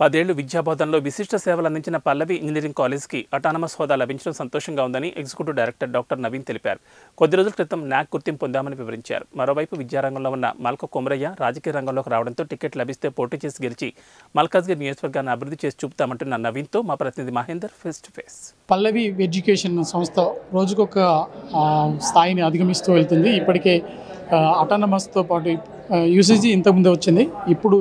10 ఏళ్లు విద్యాబోధనలో విశిష్ట సేవలు అందించిన పల్లవి ఇంజనీరింగ్ కాలేజ్కి అటానమస్ హోదా లభించడం సంతోషంగా ఉందని ఎగ్జిక్యూటివ్ డైరెక్టర్ డాక్టర్ నవీన్ తెలిపారు. కొద్ది రోజుల క్రితం న్యాక్ గుర్తింపు పొందామని వివరించారు. మరోవైపు విద్యారంగంలో ఉన్న మల్క కొమరయ్య రాజకీయ రంగంలోకి రావడంతో టికెట్ లభిస్తే పోటీ చేసి గెలిచి మల్కాజ్గిరి నియోజకవర్గాన్ని అభివృద్ధి చేసి చూపుతామంటున్న నవీన్తో మా ప్రతినిధి Mahender face to face. Pallavi education సంస్థ రోజుకొక స్థాయిని అధిగమిస్తూ వెళ్తుంది. ఇప్పటికే అటానమస్తో పాటు యూసీజీ ఇంతకుముందే వచ్చింది. ఇప్పుడు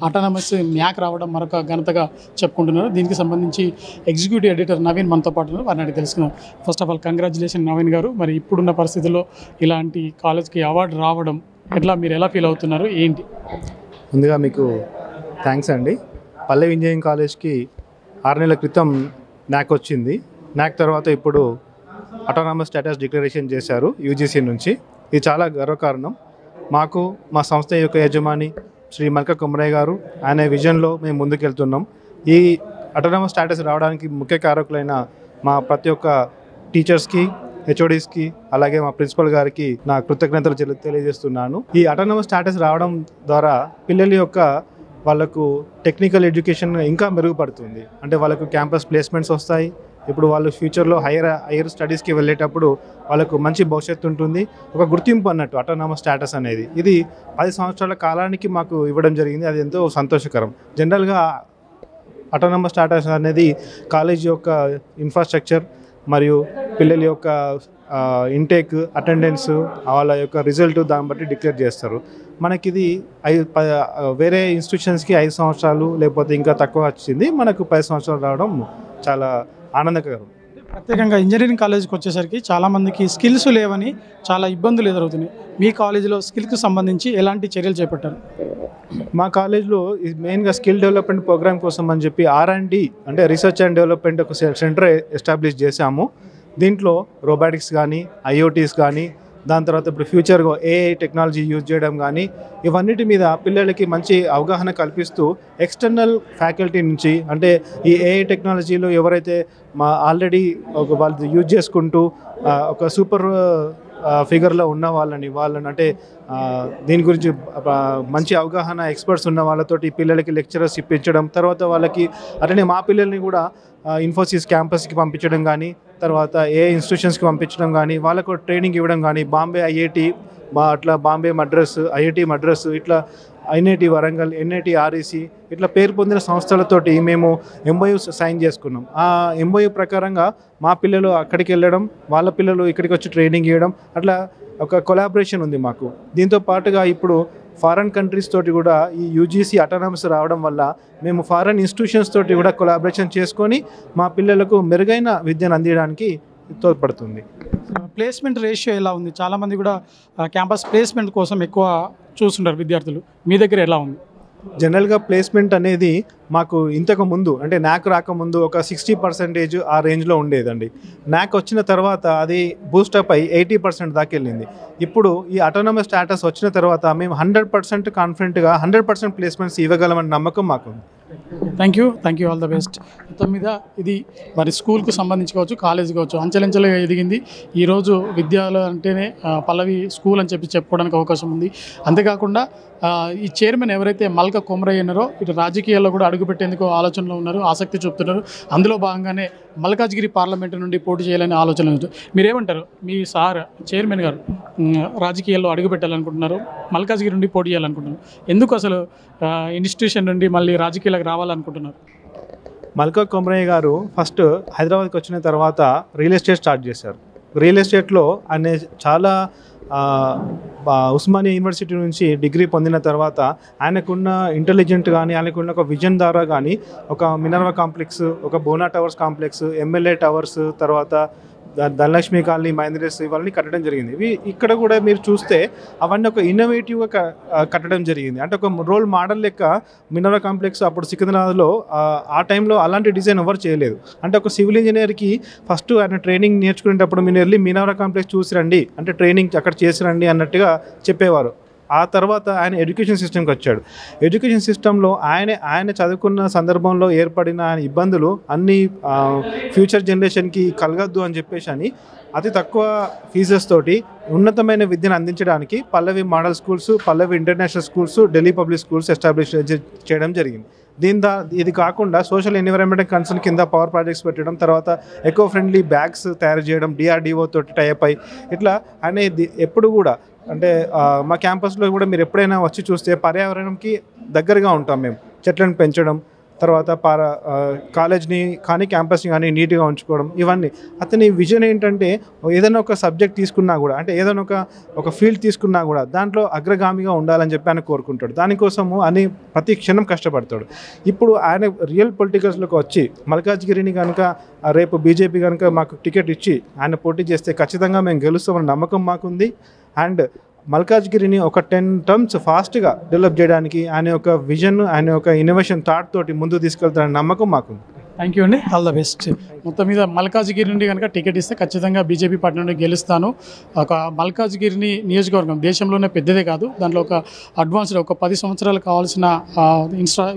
అటానమస్ న్యాక్ రావడం మరొక ఘనతగా చెప్పుకుంటున్నారు. దీనికి సంబంధించి ఎగ్జిక్యూటివ్ ఎడిటర్ నవీన్ మనతో పాటు ఉన్నారు. వారిని తెలుసుకున్నారు. First of all congratulation Naveen గారు. మరి ఇప్పుడున్న పరిస్థితుల్లో ఇలాంటి కాలేజ్కి అవార్డు రావడం మీరు ఎలా ఫీల్ అవుతున్నారు, ఏంటి? ముందుగా మీకు థ్యాంక్స్ అండి. పల్లవి ఇంజనీరింగ్ కాలేజ్కి 6 నెలల క్రితం న్యాక్ వచ్చింది. న్యాక్ తర్వాత ఇప్పుడు అటానమస్ స్టేటస్ డిక్లరేషన్ చేశారు యూజీసీ నుంచి. ఇది చాలా గర్వకారణం మాకు. మా సంస్థ యొక్క యజమాని శ్రీ మల్క కొమరయ్య గారు, ఆయన విజన్లో మేము ముందుకెళ్తున్నాం. ఈ అటానమస్ స్టేటస్ రావడానికి ముఖ్య కారకులైన మా ప్రతి ఒక్క టీచర్స్కి, హెచ్ఓడీస్కి, అలాగే మా ప్రిన్సిపల్ గారికి నా కృతజ్ఞతలు తెలియజేస్తున్నాను. ఈ అటానమస్ స్టేటస్ రావడం ద్వారా పిల్లల యొక్క వాళ్ళకు టెక్నికల్ ఎడ్యుకేషన్ ఇంకా మెరుగుపడుతుంది. అంటే వాళ్ళకు క్యాంపస్ ప్లేస్మెంట్స్ వస్తాయి. ఇప్పుడు వాళ్ళు ఫ్యూచర్లో హైయర్ స్టడీస్కి వెళ్ళేటప్పుడు వాళ్ళకు మంచి భవిష్యత్తు ఉంటుంది. ఒక గుర్తింపు అన్నట్టు అటానమస్ స్టేటస్ అనేది ఇది 10 సంవత్సరాల కాలానికి మాకు ఇవ్వడం జరిగింది. అది ఎంతో సంతోషకరం. జనరల్గా అటానమస్ స్టేటస్ అనేది కాలేజ్ యొక్క ఇన్ఫ్రాస్ట్రక్చర్ మరియు పిల్లల యొక్క ఇంటేక్, అటెండెన్స్, వాళ్ళ యొక్క రిజల్ట్ దాన్ని బట్టి డిక్లేర్ చేస్తారు. మనకిది వేరే ఇన్స్టిట్యూషన్స్కి 5 సంవత్సరాలు లేకపోతే ఇంకా తక్కువ వచ్చింది. మనకు 10 సంవత్సరాలు రావడం చాలా ఆనందకరం. ప్రత్యేకంగా ఇంజనీరింగ్ కాలేజ్కి వచ్చేసరికి చాలామందికి స్కిల్స్ లేవని చాలా ఇబ్బందులు ఎదురవుతున్నాయి. మీ కాలేజీలో స్కిల్కి సంబంధించి ఎలాంటి చర్యలు చేపట్టారు? మా కాలేజ్లో మెయిన్గా స్కిల్ డెవలప్మెంట్ ప్రోగ్రామ్ కోసం అని చెప్పి R&D అంటే రీసెర్చ్ అండ్ డెవలప్మెంట్ ఒక సెంటర్ ఎస్టాబ్లిష్ చేశాము. దీంట్లో రోబోటిక్స్ కానీ, IoTs కానీ, దాని తర్వాత ఇప్పుడు ఫ్యూచర్గా AI టెక్నాలజీ యూజ్ చేయడం కానీ, ఇవన్నిటి మీద పిల్లలకి మంచి అవగాహన కల్పిస్తూ ఎక్స్టర్నల్ ఫ్యాకల్టీ నుంచి, అంటే ఈ AI టెక్నాలజీలో ఎవరైతే ఆల్రెడీ వాళ్ళు యూజ్ చేసుకుంటూ ఒక సూపర్ ఫిగర్లో ఉన్న వాళ్ళని అంటే దీని గురించి మంచి అవగాహన ఎక్స్పర్ట్స్ ఉన్న వాళ్ళతోటి పిల్లలకి లెక్చరర్స్ ఇప్పించడం, తర్వాత వాళ్ళకి అట్లనే మా పిల్లల్ని కూడా ఇన్ఫోసిస్ క్యాంపస్కి పంపించడం కానీ, తర్వాత ఏ ఇన్స్టిట్యూషన్స్కి పంపించడం కానీ, వాళ్ళకు ట్రైనింగ్ ఇవ్వడం కానీ, బాంబే IIT, అట్లా బాంబే మద్రాస్, IIT మద్రాస్, ఇట్లా NIT వరంగల్, NIT REC ఇట్లా పేరు పొందిన సంస్థలతోటి మేము MOU సైన్ చేసుకున్నాం. ఆ MOU ప్రకారంగా మా పిల్లలు అక్కడికి వెళ్ళడం, వాళ్ళ పిల్లలు ఇక్కడికి వచ్చి ట్రైనింగ్ ఇవ్వడం, అట్లా ఒక కొలాబరేషన్ ఉంది మాకు. దీంతో పాటుగా ఇప్పుడు ఫారెన్ కంట్రీస్ తోటి కూడా ఈ UGC అటానమస్ రావడం వల్ల మేము ఫారెన్ ఇన్స్టిట్యూషన్స్ తోటి కూడా కొలాబరేషన్ చేసుకొని మా పిల్లలకు మెరుగైన విద్యను అందించడానికి తోడ్పడుతుంది. ప్లేస్మెంట్ రేషియో ఎలా ఉంది? చాలామంది కూడా క్యాంపస్ ప్లేస్మెంట్ కోసం ఎక్కువ చూస్తుంటారు విద్యార్థులు. మీ దగ్గర ఎలా ఉంది? జనరల్గా ప్లేస్మెంట్ అనేది మాకు ఇంతకు ముందు అంటే న్యాక్ రాకముందు ఒక 60% ఆ రేంజ్లో ఉండేదండి. న్యాక్ వచ్చిన తర్వాత అది బూస్టప్ అయ్యి 80% దాకా వెళ్ళింది. ఇప్పుడు ఈ అటానమస్ స్టేటస్ వచ్చిన తర్వాత మేము 100% కాన్ఫిడెంట్గా 100% ప్లేస్మెంట్స్ ఇవ్వగలమని నమ్మకం మాకు. Thank you, all the best. మొత్తం మీద ఇది మరి స్కూల్కు సంబంధించి కావచ్చు, కాలేజ్ కావచ్చు, అంచెలంచెలుగా ఎదిగింది. ఈరోజు విద్యాలయం అంటేనే పల్లవి స్కూల్ అని చెప్పుకోవడానికి అవకాశం ఉంది. అంతేకాకుండా ఈ చైర్మన్ ఎవరైతే మల్క కొమరయ్య ఉన్నారో ఇటు రాజకీయాల్లో కూడా అడుగుపెట్టేందుకు ఆలోచనలో ఉన్నారు, ఆసక్తి చూపుతున్నారు. అందులో భాగంగానే మల్కాజ్గిరి పార్లమెంటు నుండి పోటీ చేయాలని ఆలోచన ఉంది. మీరేమంటారు? మీ చైర్మన్ గారు రాజకీయాల్లో అడుగుపెట్టాలనుకుంటున్నారు, మల్కాజ్గిరి నుండి పోటీ చేయాలనుకుంటున్నారు. ఎందుకు అసలు ఇన్స్టిట్యూషన్ నుండి మళ్ళీ రాజకీయాలకు రావాలనుకుంటున్నారు? మల్క కొమరయ్య గారు ఫస్ట్ హైదరాబాద్కి వచ్చిన తర్వాత రియల్ ఎస్టేట్ స్టార్ట్ చేశారు. రియల్ ఎస్టేట్లో ఆయన చాలా ఉస్మానియా యూనివర్సిటీ నుంచి డిగ్రీ పొందిన తర్వాత ఆయనకున్న ఇంటెలిజెంట్ కానీ, ఆయనకున్న ఒక విజన్ ద్వారా కానీ ఒక మినర్వా కాంప్లెక్స్, ఒక బోనా టవర్స్ కాంప్లెక్స్, MLA టవర్స్, తర్వాత ధనలక్ష్మి కాలనీ, మహేంద్రస్ ఇవన్నీ కట్టడం జరిగింది. ఇవి ఇక్కడ కూడా మీరు చూస్తే అవన్నీ ఒక ఇన్నోవేటివ్గా కట్టడం జరిగింది. అంటే ఒక రోల్ మోడల్ లెక్క మినర్వా కాంప్లెక్స్ అప్పుడు సికింద్రాబాద్లో ఆ టైంలో అలాంటి డిజైన్ ఎవరు చేయలేదు. అంటే ఒక సివిల్ ఇంజనీర్కి ఫస్ట్ ఆయన ట్రైనింగ్ నేర్చుకునేటప్పుడు మీరు వెళ్ళి మినర్వా కాంప్లెక్స్ చూసి రండి, అంటే ట్రైనింగ్ అక్కడ చేసి రండి అన్నట్టుగా చెప్పేవారు. ఆ తర్వాత ఆయన ఎడ్యుకేషన్ సిస్టమ్కి వచ్చాడు. ఎడ్యుకేషన్ సిస్టంలో ఆయన చదువుకున్న సందర్భంలో ఏర్పడిన ఆయన ఇబ్బందులు అన్ని ఫ్యూచర్ జనరేషన్కి కలగద్దు అని చెప్పేసి అని అతి తక్కువ ఫీజెస్ తోటి ఉన్నతమైన విద్యను అందించడానికి Pallavi model schools, Pallavi international schools, Delhi public schools establish చేయడం జరిగింది. ఇది కాకుండా సోషల్ ఎన్విరాన్మెంట్ కన్సర్న్ కింద పవర్ ప్రాజెక్ట్స్ పెట్టడం, తర్వాత ఎకో ఫ్రెండ్లీ బ్యాగ్స్ తయారు చేయడం DRDO తోటి టైప్ అయి ఇట్లా అనేది ఎప్పుడు కూడా అంటే మా క్యాంపస్లో కూడా మీరు ఎప్పుడైనా వచ్చి చూస్తే పర్యావరణంకి దగ్గరగా ఉంటాం మేము. చెట్లను పెంచడం, తర్వాత కాలేజ్ని కానీ క్యాంపస్ని కానీ నీట్గా ఉంచుకోవడం, ఇవన్నీ. అతని విజన్ ఏంటంటే ఏదైనా ఒక సబ్జెక్ట్ తీసుకున్నా కూడా, అంటే ఏదైనా ఒక ఫీల్డ్ తీసుకున్నా కూడా దాంట్లో అగ్రగామిగా ఉండాలని చెప్పి ఆయన కోరుకుంటాడు. దానికోసము అని ప్రతి క్షణం కష్టపడతాడు. ఇప్పుడు ఆయన రియల్ పొలిటికల్స్లోకి వచ్చి మల్కాజ్గిరిని కనుక రేపు బీజేపీ కనుక మాకు టికెట్ ఇచ్చి ఆయన పోటీ చేస్తే ఖచ్చితంగా మేము గెలుస్తామని నమ్మకం మాకుంది. అండ్ మల్కాజ్గిరిని ఒక 10 టర్మ్స్ ఫాస్ట్గా డెవలప్ చేయడానికి ఆయన యొక్క విజన్, ఆయన యొక్క ఇన్నోవేషన్ థాట్ తోటి ముందుకు తీసుకెళ్తారని నమ్మకం మాకుంది. థ్యాంక్ యూ అండి, ఆల్ ద బెస్ట్. మొత్తం మీద మల్కాజ్గిరి నుండి కనుక టికెట్ ఇస్తే ఖచ్చితంగా బీజేపీ పార్టీ నుండి గెలుస్తాను. ఒక మల్కాజ్గిరిని నియోజకవర్గం దేశంలోనే పెద్దదే కాదు, దాంట్లో ఒక అడ్వాన్స్డ్ ఒక 10 సంవత్సరాలు కావాల్సిన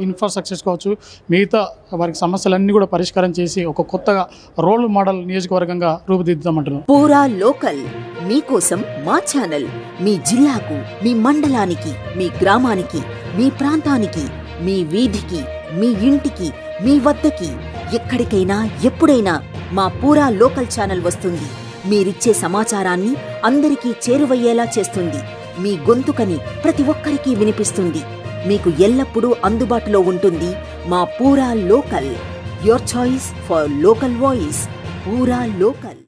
ఇన్ఫ్రాస్ట్రక్చర్స్ కావచ్చు, మిగతా వారికి సమస్యలన్నీ కూడా పరిష్కారం చేసి ఒక కొత్తగా రోల్ మోడల్ నియోజకవర్గంగా రూపుదిద్దామంటున్నాం. పూరా లోకల్ మీకోసం మా ఛానల్. మీ జిల్లాకు, మీ మండలానికి, మీ గ్రామానికి, మీ ప్రాంతానికి, మీ వీధికి, మీ ఇంటికి, మీ వద్దకి, ఎక్కడికైనా ఎప్పుడైనా మా పూరా లోకల్ ఛానల్ వస్తుంది. మీరిచ్చే సమాచారాన్ని అందరికీ చేరువయ్యేలా చేస్తుంది. మీ గొంతుకని ప్రతి ఒక్కరికి వినిపిస్తుంది. మీకు ఎల్లప్పుడూ అందుబాటులో ఉంటుంది మా పూరా local. Your choice for local voice. పూరా లోకల్.